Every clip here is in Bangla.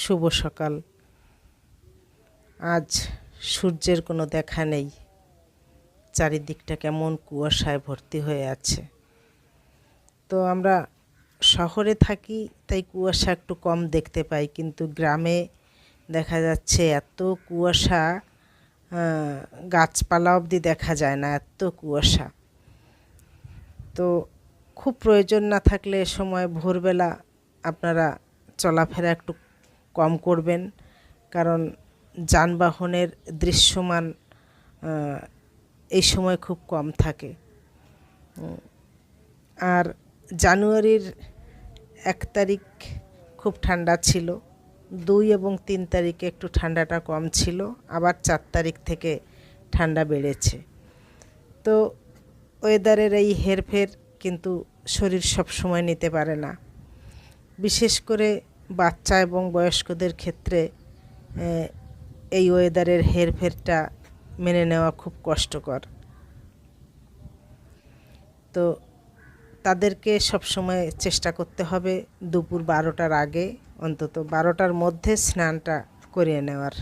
শুভ সকাল। আজ সূর্যের কোনো দেখা নেই, চারিদিকটা কেমন কুয়াশায় ভর্তি হয়ে আছে। তো আমরা শহরে থাকি তাই কুয়াশা একটু কম দেখতে পাই, কিন্তু গ্রামে দেখা যাচ্ছে এত কুয়াশা, গাছপালা অবধি দেখা যায় না, এত কুয়াশা। তো খুব প্রয়োজন না থাকলে এ সময় ভোরবেলা আপনারা চলাফেরা একটু কম করবেন, কারণ যানবাহনের দৃশ্যমান এই সময় খুব কম থাকে। আর জানুয়ারির 1 তারিখ খুব ঠান্ডা ছিল, 2 এবং 3 তারিখে একটু ঠান্ডাটা কম ছিল, আবার 4 তারিখ থেকে ঠান্ডা বেড়েছে। তো ওয়েদারের এই হেরফের কিন্তু শরীর সব সময় নিতে পারে না, বিশেষ করে বাচ্চা এবং বয়স্কদের ক্ষেত্রে এই ওয়েদারের হেরফেরটা মেনে নেওয়া খুব কষ্টকর। তো তাদেরকে সবসময় চেষ্টা করতে হবে দুপুর 12টার আগে, অন্তত 12টার মধ্যে স্নানটা করিয়ে নেওয়ার।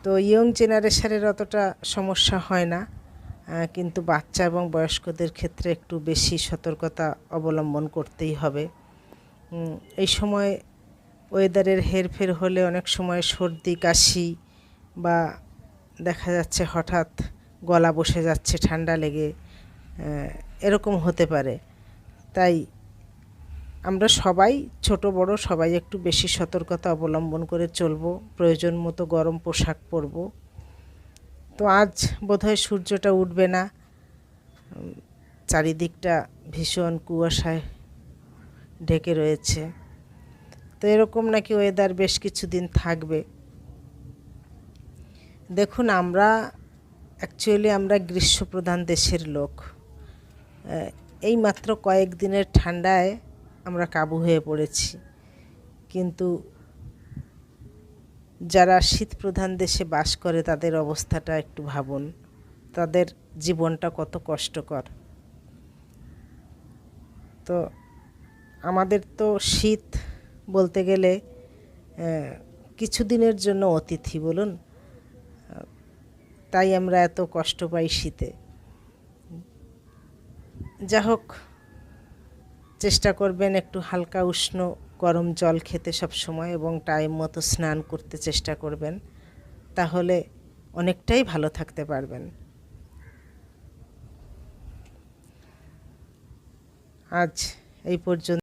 তো ইয়ং জেনারেশনের অতটা সমস্যা হয় না, কিন্তু বাচ্চা এবং বয়স্কদের ক্ষেত্রে একটু বেশি সতর্কতা অবলম্বন করতেই হবে। এই সময় ওয়েদারের হেরফের হলে অনেক সময় সর্দি কাশি বা দেখা যাচ্ছে হঠাৎ গলা বসে যাচ্ছে ঠান্ডা লেগে, এরকম হতে পারে। তাই আমরা সবাই, ছোট বড় সবাই একটু বেশি সতর্কতা অবলম্বন করে চলবো, প্রয়োজন মতো গরম পোশাক পরবো। তো আজ বোধহয় সূর্যটা উঠবে না, চারিদিকটা ভীষণ কুয়াশায় ঢেকে রয়েছে। তো এরকম নাকি ওয়েদার বেশ কিছুদিন থাকবে। দেখুন, আমরা গ্রীষ্মপ্রধান দেশের লোক। এই মাত্র কয়েকদিনের ঠান্ডায় আমরা কাবু হয়ে পড়েছি, কিন্তু যারা শীতপ্রধান দেশে বাস করে তাদের অবস্থাটা একটু ভাবুন, তাদের জীবনটা কত কষ্টকর। তো আমাদের তো শীত বলতে গেলে কিছুদিনের জন্য অতিথি বলুন, তাই আমরা এত কষ্ট পাই শীতে। যা হোক, চেষ্টা করবেন একটু হালকা উষ্ণ গরম জল খেতে সব সময়, এবং টাইম মতো স্নান করতে চেষ্টা করবেন, তাহলে অনেকটাই ভালো থাকতে পারবেন। আজ এই পর্যন্ত।